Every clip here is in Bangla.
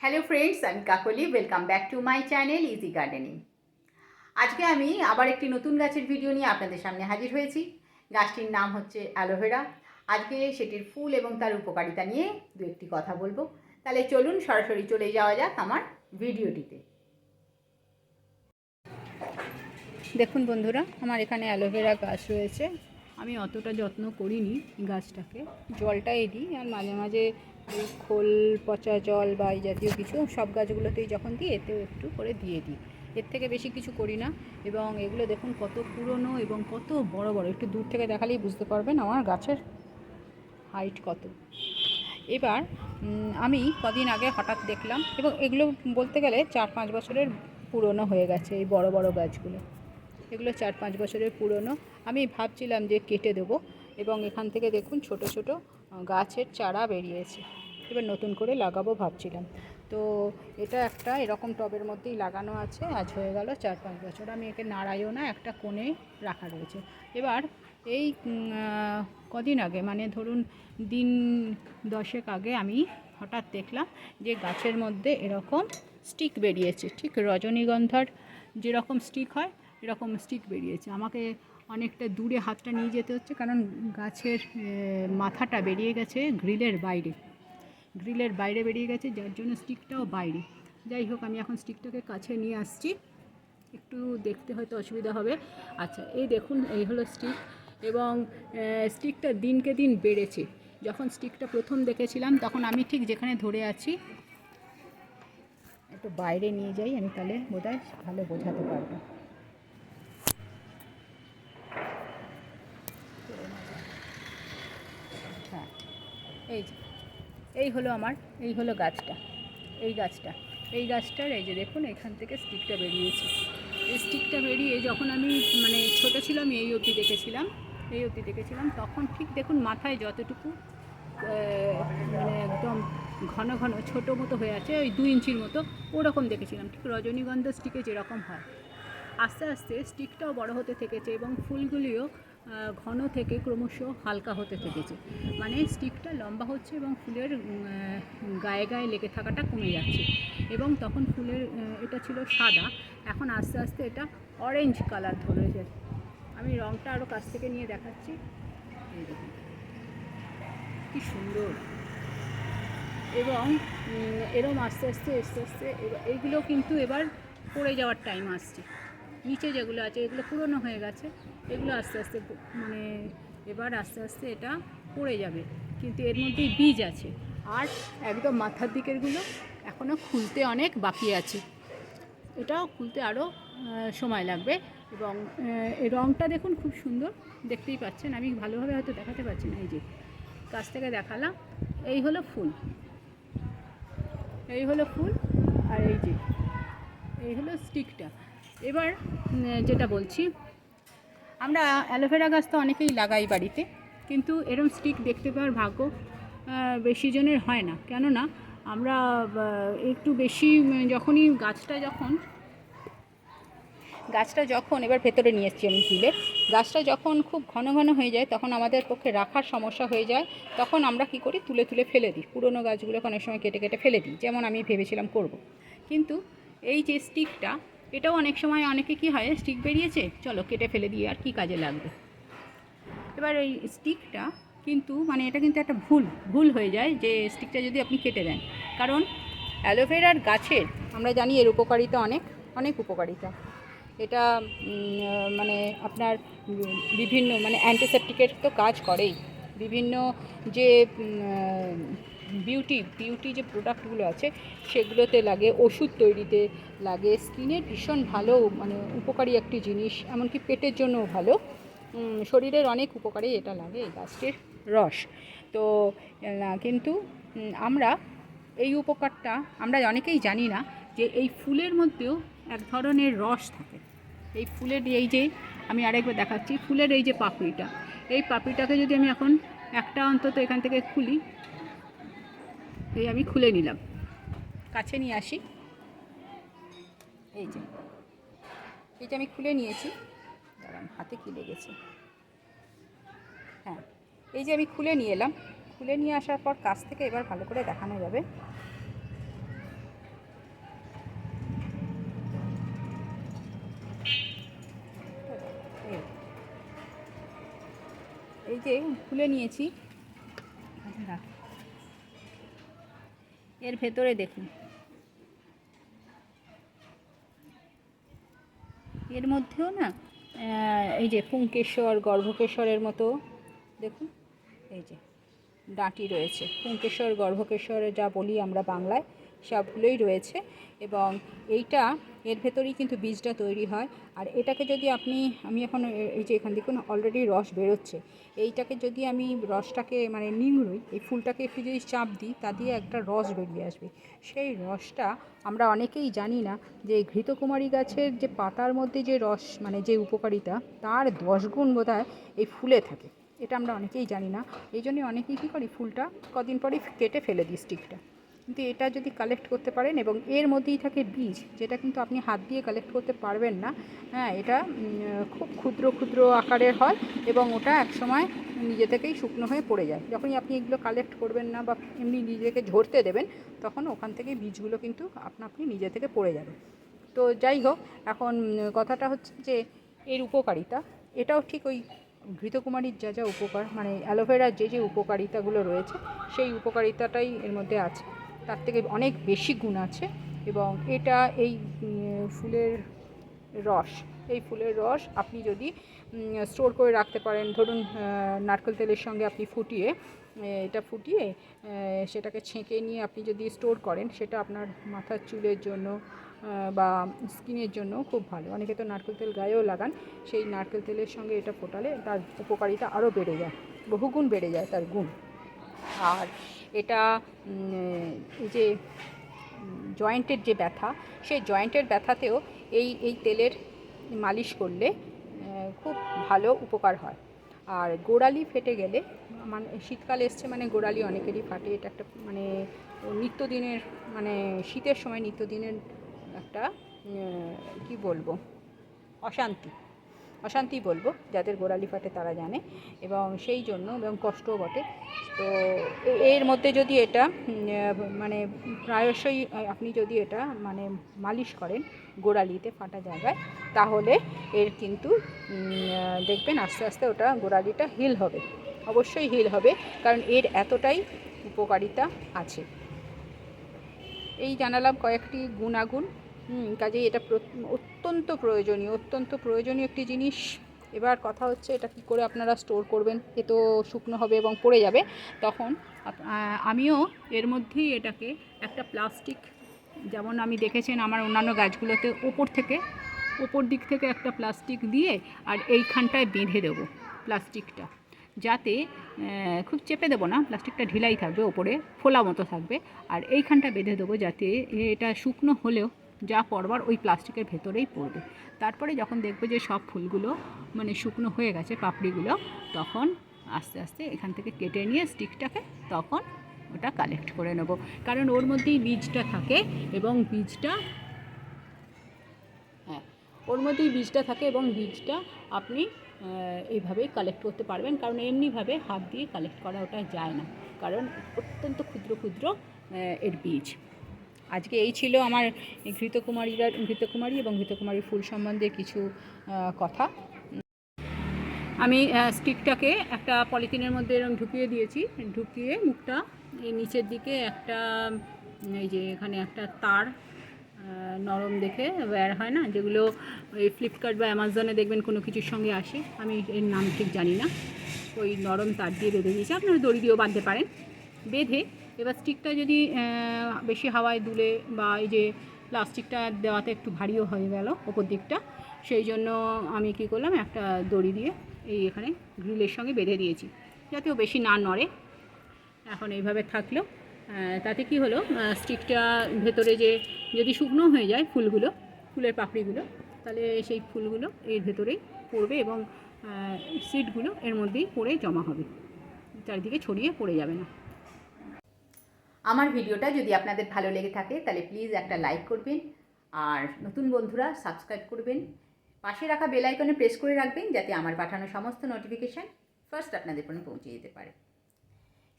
হ্যালো ফ্রেন্ডস, আমি Kakoli. Welcome back to my channel easy gardening. আজকে আমি আবার একটি নতুন গাছের ভিডিও নিয়ে আপনাদের সামনে হাজির হয়েছি। গাছটির নাম হচ্ছে অ্যালোভেরা। আজকে সেটির ফুল এবং তার উপকারিতা নিয়ে দু একটি কথা বলবো। তাহলে চলুন সরাসরি চলে যাওয়া যাক আমার ভিডিওটিতে। দেখুন বন্ধুরা, আমার এখানে অ্যালোভেরা গাছ রয়েছে। আমি অতটা যত্ন করিনি গাছটাকে, জলটাই দিই আর মাঝে মাঝে খোল পচা জল বা এই জাতীয় কিছু সব গাছগুলোতেই যখন দিই এতেও একটু করে দিয়ে দিই। এর থেকে বেশি কিছু করি না। এবং এগুলো দেখুন কত পুরনো এবং কত বড় বড়, একটু দূর থেকে দেখালেই বুঝতে পারবেন আমার গাছের হাইট কত। এবার আমি কদিন আগে হঠাৎ দেখলাম, এবং এগুলো বলতে গেলে 4-5 বছরের পুরনো হয়ে গেছে। এই বড় বড় গাছগুলো, এগুলো 4-5 বছরের পুরনো। আমি ভাবছিলাম যে কেটে দেবো, এবং এখান থেকে দেখুন ছোট ছোট গাছের চারা বেরিয়েছে। এবার নতুন করে লাগাবো ভাবছিলাম। তো এটা একটা এরকম টবের মধ্যেই লাগানো আছে, আজ হয়ে গেল 4-5 বছর। আমি একে নাড়াইও না, একটা কোণে রাখা রয়েছে। এবার এই কদিন আগে, মানে ধরুন দিন 10 আগে, আমি হঠাৎ দেখলাম যে গাছের মধ্যে এরকম স্টিক বেরিয়েছে, ঠিক রজনীগন্ধার যেরকম স্টিক হয় এরকম স্টিক বেরিয়েছে। আমাকে অনেকটা দূরে হাতটা নিয়ে যেতে হচ্ছে, কারণ গাছের মাথাটা বেরিয়ে গেছে গ্রিলের বাইরে বেরিয়ে গেছে, যার জন্য স্টিকটাও বাইরে। যাই হোক, আমি এখন স্টিকটাকে কাছে নিয়ে আসছি, একটু দেখতে হয়তো অসুবিধা হবে। আচ্ছা, এই দেখুন, এই হলো স্টিক। এবং স্টিকটা দিনকে দিন বেড়েছে। যখন স্টিকটা প্রথম দেখেছিলাম তখন আমি ঠিক যেখানে ধরে আছি, একটু বাইরে নিয়ে যাই আমি, তাহলে বোধহয় ভালো বোঝাতে পারবো। হ্যাঁ, এই হলো আমার, এই হলো গাছটা, এই গাছটার এই যে দেখুন, এখান থেকে স্টিকটা বেরিয়েছে। এই স্টিকটা বেরিয়ে যখন আমি মানে ছোটো ছিলাম এই অবধি দেখেছিলাম, তখন ঠিক দেখুন মাথায় যতটুকু মানে একদম ঘন ঘন ছোটো মতো হয়ে আছে, ওই 2 ইঞ্চির মতো, ওরকম দেখেছিলাম, ঠিক রজনীগন্ধা স্টিকে যেরকম হয়। আস্তে আস্তে স্টিকটাও বড় হতে থেকেছে এবং ফুলগুলিও ঘন থেকে ক্রমশ হালকা হতে থেকেছে। মানে স্টিকটা লম্বা হচ্ছে এবং ফুলের গায়ে গায়ে লেগে থাকাটা কমে যাচ্ছে। এবং তখন ফুলের এটা ছিল সাদা, এখন আস্তে আস্তে এটা অরেঞ্জ কালার ধরেছে। আমি রঙটা আরও কাছ থেকে নিয়ে দেখাচ্ছি, এই দেখুন কি সুন্দর। এবং এরম আস্তে আস্তে এইগুলো কিন্তু এবার পড়ে যাওয়ার টাইম আসছে। নিচে যেগুলো আছে এগুলো পুরনো হয়ে গেছে, এগুলো আস্তে আস্তে মানে এবার আস্তে আস্তে এটা পড়ে যাবে। কিন্তু এর মধ্যেই বীজ আছে, আর একদম মাথার দিকেরগুলো এখনও খুলতে অনেক বাকি আছে, এটাও খুলতে আরও সময় লাগবে। এবং এই রঙটা দেখুন খুব সুন্দর, দেখতেই পাচ্ছেন। আমি ভালোভাবে হয়তো দেখাতে পারছি না, এই যে কাছ থেকে দেখালাম। এই হলো ফুল, আর এই হলো স্টিকটা। এবার যেটা বলছি, আমরা অ্যালোভেরা গাছ তো অনেকেই লাগাই বাড়িতে, কিন্তু এরম স্টিক দেখতে পাওয়ার ভাগ্য বেশি জনের হয় না। কেননা আমরা একটু বেশি যখনই গাছটা যখন এবার ভেতরে নিয়ে এসেছি আমি তুলে, গাছটা যখন খুব ঘন ঘন হয়ে যায় তখন আমাদের পক্ষে রাখার সমস্যা হয়ে যায়। তখন আমরা কি করি, তুলে ফেলে দিই। পুরনো গাছগুলোকে অনেক সময় কেটে ফেলে দিই, যেমন আমি ভেবেছিলাম করব। কিন্তু এই যে স্টিকটা, এটাও অনেক সময় অনেকে কি হয়, স্টিক বেরিয়েছে চলো কেটে ফেলে দিই, আর কি কাজে লাগবে। এবার এই স্টিকটা কিন্তু মানে এটা কিন্তু একটা ভুল হয়ে যায় যে স্টিকটা যদি আপনি কেটে দেন। কারণ অ্যালোভেরার গাছের আমরা জানি এর উপকারিতা অনেক উপকারিতা। এটা মানে আপনার বিভিন্ন মানে অ্যান্টিসেপটিকের তো কাজ করেই। বিভিন্ন যে বিউটি যে প্রোডাক্টগুলো আছে সেগুলোতে লাগে, ওষুধ তৈরিতে লাগে, স্কিনের ভীষণ ভালো মানে উপকারী একটি জিনিস, এমনকি পেটের জন্যও ভালো। শরীরের অনেক উপকারে এটা লাগে, এই গাছটির রস। তো কিন্তু আমরা এই উপকারটা আমরা অনেকেই জানি না যে এই ফুলের মধ্যেও এক ধরনের রস থাকে। এই ফুলের এই যে আমি আরেকবার দেখাচ্ছি, ফুলের এই যে পাপড়িটা, এই পাপড়িটাকে যদি আমি এখন একটা অন্তত এখান থেকে খুলি, এই আমি খুলে নিলাম, কাছে নিয়ে আসি, এই যে আমি খুলে নিয়েছি, দাঁড়ান হাতে কি লেগেছে, হ্যাঁ, এই যে আমি খুলে নিয়ে এলাম। খুলে নিয়ে আসার পর কাছ থেকে এবার ভালো করে দেখানো যাবে। যে খুলে নিয়েছি, এর ভেতরে দেখুন, এর মধ্যেও না এই যে পুংকেশর, গর্ভকেশরের মতো দেখুন, এই যে ডাঁটি রয়েছে। পুংকেশর, গর্ভকেশর যা বলি আমরা বাংলায়, সবগুলোই রয়েছে। এবং এইটা এর ভেতরেই কিন্তু বীজটা তৈরি হয়। আর এটাকে যদি আমি এখন এই যে এখান থেকে অলরেডি রস বেরোচ্ছে, এইটাকে যদি আমি রসটাকে মানে নিংড়ই, এই ফুলটাকে একটু যদি চাপ দিই, তা দিয়ে একটা রস বেরিয়ে আসবে। সেই রসটা আমরা অনেকেই জানি না যে ঘৃতকুমারী গাছের যে পাতার মধ্যে যে রস মানে যে উপকারিতা, তার 10 গুণ বোধহয় এই ফুলে থাকে। এটা আমরা অনেকেই জানি না। এই জন্যে অনেকেই কী করি, ফুলটা কদিন পরেই কেটে ফেলে দিই স্টিকটা। কিন্তু এটা যদি কালেক্ট করতে পারেন, এবং এর মধ্যেই থাকে বীজ, যেটা কিন্তু আপনি হাত দিয়ে কালেক্ট করতে পারবেন না। হ্যাঁ, এটা খুব ক্ষুদ্র ক্ষুদ্র আকারের হয় এবং ওটা একসময় নিজে থেকেই শুকনো হয়ে পড়ে যায়। যখনই আপনি এগুলো কালেক্ট করবেন না বা এমনি নিজেকে ঝরতে দেবেন, তখন ওখান থেকে বীজগুলো কিন্তু আপনি নিজে থেকে পড়ে যাবে। তো যাই হোক, এখন কথাটা হচ্ছে যে এর উপকারিতা, এটাও ঠিক ওই ঘৃতকুমারীর যা যা উপকার, মানে অ্যালোভেরার যে যে উপকারিতাগুলো রয়েছে, সেই উপকারিতাটাই এর মধ্যে আছে। তার থেকে অনেক বেশি গুণ আছে। এবং এটা এই ফুলের রস, এই ফুলের রস আপনি যদি স্টোর করে রাখতে পারেন, ধরুন নারকেল তেলের সঙ্গে আপনি এটা ফুটিয়ে সেটাকে ছেঁকে নিয়ে আপনি যদি স্টোর করেন, সেটা আপনার মাথার চুলের জন্য বা স্কিনের জন্য খুব ভালো। অনেকে তো নারকেল তেল গায়েও লাগান, সেই নারকেল তেলের সঙ্গে এটা ফোটালে তার উপকারিতা আরও বেড়ে যায়, বহুগুণ বেড়ে যায় তার গুণ। আর এটা এই যে জয়েন্টের যে ব্যথা, সেই জয়েন্টের ব্যথাতেও এই তেলের মালিশ করলে খুব ভালো উপকার হয়। আর গোড়ালি ফেটে গেলে, মানে শীতকাল এসছে মানে গোড়ালি অনেকেরই ফাটে, এটা একটা মানে নিত্যদিনের, মানে শীতের সময় নিত্যদিনের একটা কি বলবো, অশান্তি বলবো, যাদের গোড়ালি ফাটে তারা জানে, এবং সেই জন্য এবং কষ্টও বটে। তো এর মধ্যে যদি এটা মানে প্রায়শই আপনি যদি এটা মানে মালিশ করেন গোড়ালিতে ফাটা জায়গায়, তাহলে এর কিন্তু দেখবেন আস্তে আস্তে ওটা গোড়ালিটা হিল হবে, অবশ্যই হিল হবে, কারণ এর এতটাই উপকারিতা আছে। এই জানালাম কয়েকটি গুণাগুণ। কাজেই এটা অত্যন্ত প্রয়োজনীয় একটি জিনিস। এবার কথা হচ্ছে এটা কী করে আপনারা স্টোর করবেন। এ তো শুকনো হবে এবং পড়ে যাবে, তখন আমিও এর মধ্যেই এটাকে একটা প্লাস্টিক, যেমন আমি দেখেছেন আমার অন্যান্য গাছগুলোতে ওপর দিক থেকে একটা প্লাস্টিক দিয়ে আর এইখানটায় বেঁধে দেবো প্লাস্টিকটা, যাতে খুব চেপে দেবো না, প্লাস্টিকটা ঢিলাই থাকবে, ওপরে ফোলা মতো থাকবে, আর এইখানটা বেঁধে দেবো যাতে এটা শুকনো হলেও যা পড়বার ওই প্লাস্টিকের ভেতরেই পড়বে। তারপরে যখন দেখবো যে সব ফুলগুলো মানে শুকনো হয়ে গেছে পাপড়িগুলো, তখন আস্তে আস্তে এখান থেকে কেটে নিয়ে স্টিকটাকে তখন ওটা কালেক্ট করে নেব, কারণ ওর মধ্যেই বীজটা থাকে এবং বীজটা বীজটা আপনি এইভাবেই কালেক্ট করতে পারবেন, কারণ এমনিভাবে হাত দিয়ে কালেক্ট করা ওটা যায় না, কারণ অত্যন্ত ক্ষুদ্র ক্ষুদ্র এর বীজ। আজকে এই ছিল আমার ঘৃতকুমারী এবং ঘৃতকুমারী ফুল সম্বন্ধে কিছু কথা। আমি স্টিকটাকে একটা পলিথিনের মধ্যে এরকম ঢুকিয়ে মুখটা এই নিচের দিকে একটা, এই যে এখানে একটা তার নরম দেখে ওয়্যার হয় না, যেগুলো ওই ফ্লিপকার্ট বা অ্যামাজনে দেখবেন কোনো কিছুর সঙ্গে আসে, আমি এর নাম ঠিক জানি না, ওই নরম তার দিয়ে বেঁধে দিয়েছি, আপনারা দড়ি দিয়েও বাঁধতে পারেন। বেঁধে এবার স্টিকটা যদি বেশি হাওয়ায় দুলে বা এই যে প্লাস্টিকটা দেওয়াতে একটু ভারীও হয়ে গেল ওপর দিকটা, সেই জন্য আমি কী করলাম, একটা দড়ি দিয়ে এখানে গ্রিলের সঙ্গে বেঁধে দিয়েছি, যাতে ও বেশি না নড়ে। এখন এইভাবে থাকলো, তাতে কি হলো, স্টিকটা ভেতরে যদি শুকনো হয়ে যায় ফুলের পাপড়িগুলো, তাহলে সেই ফুলগুলো এর ভেতরেই পড়বে এবং সিডগুলো এর মধ্যেই পড়ে জমা হবে, চারিদিকে ছড়িয়ে পড়ে যাবে না। আমার ভিডিওটা যদি আপনাদের ভালো লেগে থাকে তাহলে প্লিজ একটা লাইক করবেন, আর নতুন বন্ধুরা সাবস্ক্রাইব করবেন, পাশে রাখা বেল আইকনে প্রেস করে রাখবেন, যাতে আমার পাঠানো সমস্ত নোটিফিকেশান ফার্স্ট আপনাদের ফোনে পৌঁছে যেতে পারে।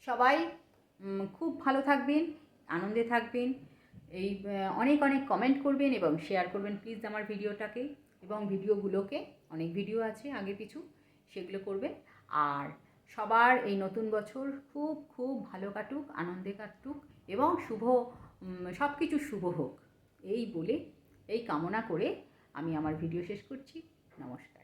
সবাই খুব ভালো থাকবেন, আনন্দে থাকবেন, এই অনেক কমেন্ট করবেন এবং শেয়ার করবেন প্লিজ আমার ভিডিওটাকে, এবং ভিডিওগুলোকে, অনেক ভিডিও আছে আগে পিছু, সেগুলো করবেন। আর সবার এই নতুন বছর খুব খুব ভালো কাটুক, আনন্দে কাটুক এবং সব কিছু শুভ হোক এই বলে, এই কামনা করে আমি আমার ভিডিও শেষ করছি। নমস্কার।